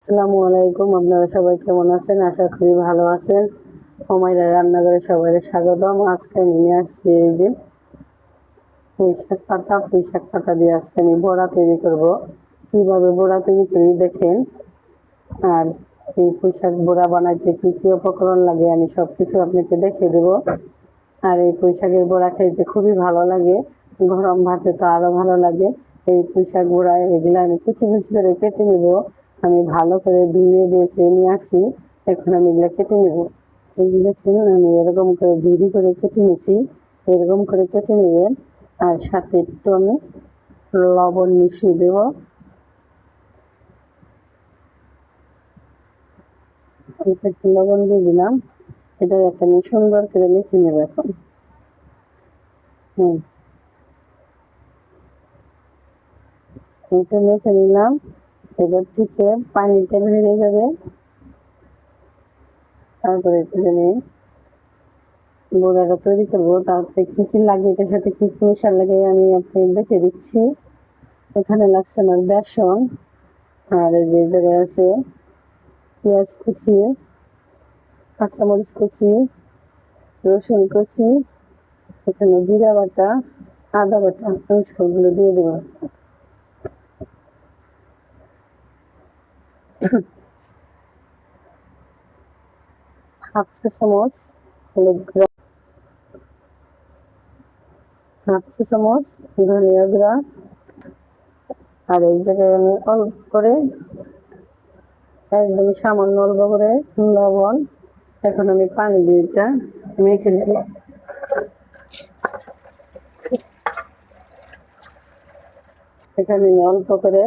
আসসালামু আলাইকুম। আপনারা সবাই কেমন আছেন? আশা করি ভালো আছেন। হুমায়রা রান্নাঘরে সবাই স্বাগতম। আজকে আমি নিয়ে আসছি এই যে পুঁইশাক পাতা দিয়ে আজকে আমি বড়া তৈরি করব। কিভাবে বড়া তৈরি করি দেখেন। আর এই পুঁইশাক বড়া বানাইতে কি কি উপকরণ লাগে আমি সবকিছু আপনাকে দেখিয়ে দেব। আর এই পুঁইশাকের বড়া খেতে খুবই ভালো লাগে, গরম ভাতে তো আরো ভালো লাগে। এই পুঁইশাক বড়া এগুলো আমি কুচি কুচি করে কেটে নেব। আমি ভালো করে ধুয়ে বেছে নিয়ে আসছি, এখন আমি এগুলো কেটে নেব। এই দেখুন আমি এরকম করে ঝুরি করে কেটে নিয়েছি, এরকম করে কেটে নেবেন। আর সাথে একটু আমি লবণ মিশিয়ে দেব। একটু লবণ দিয়ে দিলাম, এটা একটা আমি সুন্দর করে মেখে নেব এখন। এটা মেখে নিলাম, এবার থেকে পানিটা ভেঙে যাবে। তারপরে আমি বড়াটা তৈরি করবো। তারপরে কি কি লাগে, এটার সাথে কি কি মশলা লাগে আমি আপনাকে দেখে দিচ্ছি। এখানে লাগছে আমার বেসন, আর এই যে জায়গায় আছে পেঁয়াজ কুচি, কাঁচামরিচ কুচি, রসুন কুচি, এখানে জিরা বাটা, আদা বাটা, আমি সবগুলো দিয়ে দেবো। হাফ চা চামচ হলুদ গুঁড়া, হাফ চা চামচ ধনিয়া গুঁড়া, আর এই জায়গায় আমি অল্প করে একদম সামান্য অল্প করে লবণ। এখন আমি পানি দিয়ে এটা মেখে নেব। এখানে আমি অল্প করে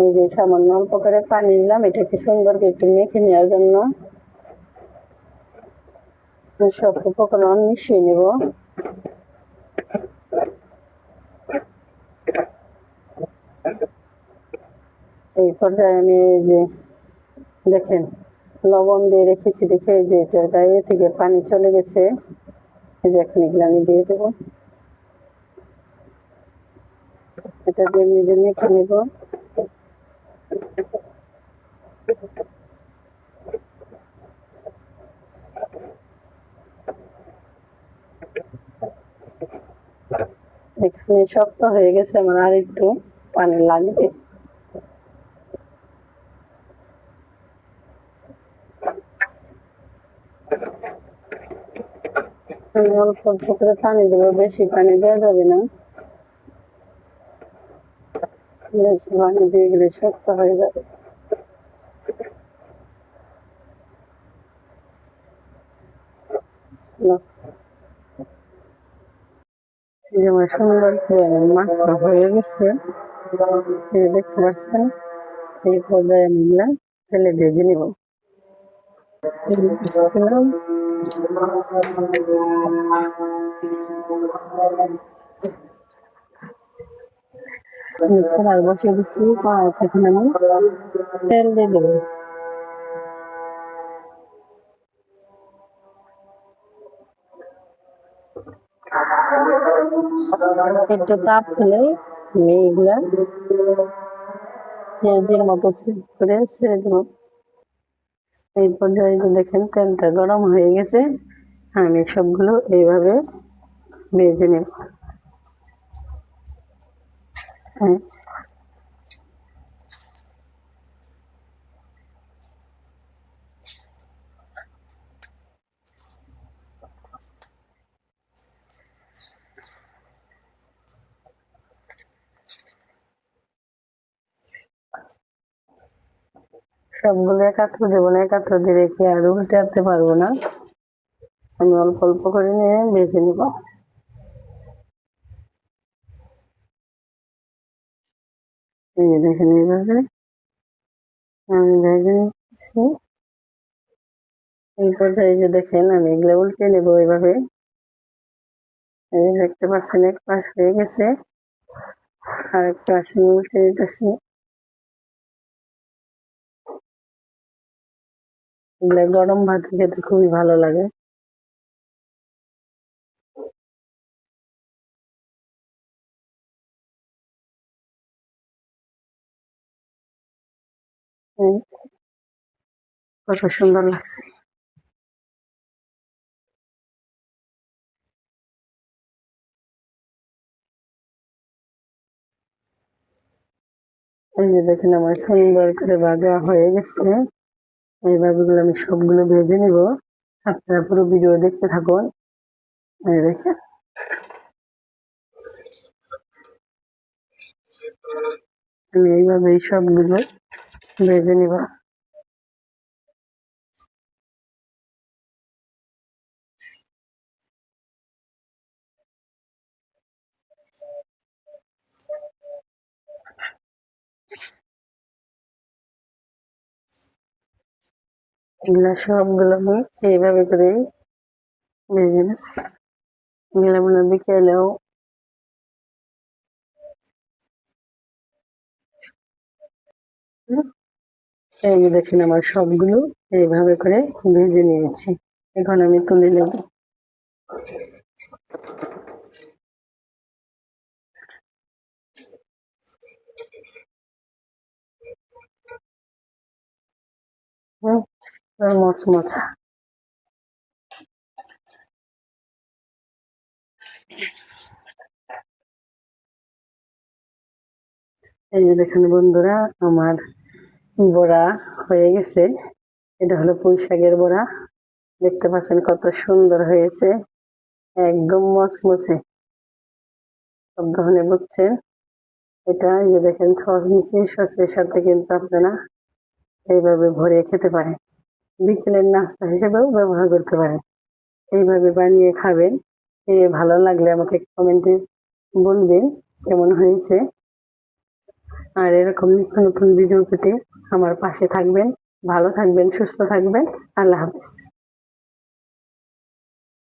এই যে সামান্য অল্প করে পানি নিলাম, এটাকে সুন্দর করে একটু মেখে নেওয়ার জন্য। সব উপকরণ মিশিয়ে নেব। এই পর্যায়ে আমি এই যে দেখেন লবণ দিয়ে রেখেছি, দেখে এই যে এটার গায়ে থেকে পানি চলে গেছে। এই যে এখন এগুলো আমি দিয়ে দেবো, এটা দিয়ে নিজে মেখে নেব। এখানে শক্ত হয়ে গেছে আমার, আর একটু পানি লাগবে। আমি অল্প অল্প করে পানি দেবো, বেশি পানি দেওয়া যাবে না, বেশি পানি দিয়ে গেলে শক্ত হয়ে যাবে। যেমন সুন্দর করে মাখা হয়ে গেছে, এই দেখতে পাচ্ছেন। এই পর্যায়ে আমি তেলে ভেজে নিব। কড়াই বসিয়ে দিচ্ছি, কড়াই থেকে আমি তেল দিয়ে দেবো। একটু তাপ হলে আমি এগুলা পেঁয়াজের মতো করে ছেড়ে দেবো। এই পর্যায়ে যে দেখেন তেলটা গরম হয়ে গেছে, আমি সবগুলো এইভাবে ভেজে নেব। সবগুলো একাত্র দেবো না, একাত্র দিয়ে রেখে আর উল্টাতে পারবো না। আমি অল্প অল্প করে নিয়ে ভেজে নেব। এই দেখেন এইভাবে আমি ভেজে নিচ্ছি। এই পর্যায়ে যে দেখেন আমি এগুলো উল্টে নেবো এইভাবে। এই দেখতে পাচ্ছেন এক পাশ হয়ে গেছে, আর এক পাশ উল্টে দিতেছি। এগুলো গরম ভাত খেতে খুবই ভালো লাগে। কত সুন্দর লাগছে। এই যে দেখেন আমার সুন্দর করে ভাজা হয়ে গেছে। এইভাবে আমি সবগুলো ভেজে নিব। আপনারা পুরো ভিডিও দেখতে থাকুন। এই দেখেন আমি এইভাবেই সবগুলো ভেজে নিব। এগুলা সবগুলো আমি এইভাবে করেই ভেজে নেব। এগুলো মনে হয় বিকেলেও এই যে দেখেন আমার সবগুলো এইভাবে করে ভেজে নিয়েছি। এখন আমি তুলে নেব। মচমচা। এই যে দেখেন বন্ধুরা আমার বড়া হয়ে গেছে। এটা হলো পুঁই শাকের বড়া। দেখতে পাচ্ছেন কত সুন্দর হয়েছে, একদম মচমচে। সব ধরনের বুঝছেন। এটা এই যে দেখেন সস নিচে, সসের সাথে কিন্তু আপনারা এইভাবে ভরে খেতে পারেন। বিকেলের নাস্তা হিসেবেও ব্যবহার করতে পারেন। এইভাবে বানিয়ে খাবেন। ভালো লাগলে আমাকে কমেন্টে বলবেন কেমন হয়েছে। আর এরকম নিত্য নতুন ভিডিও পেতে আমার পাশে থাকবেন। ভালো থাকবেন, সুস্থ থাকবেন। আল্লাহ হাফেজ।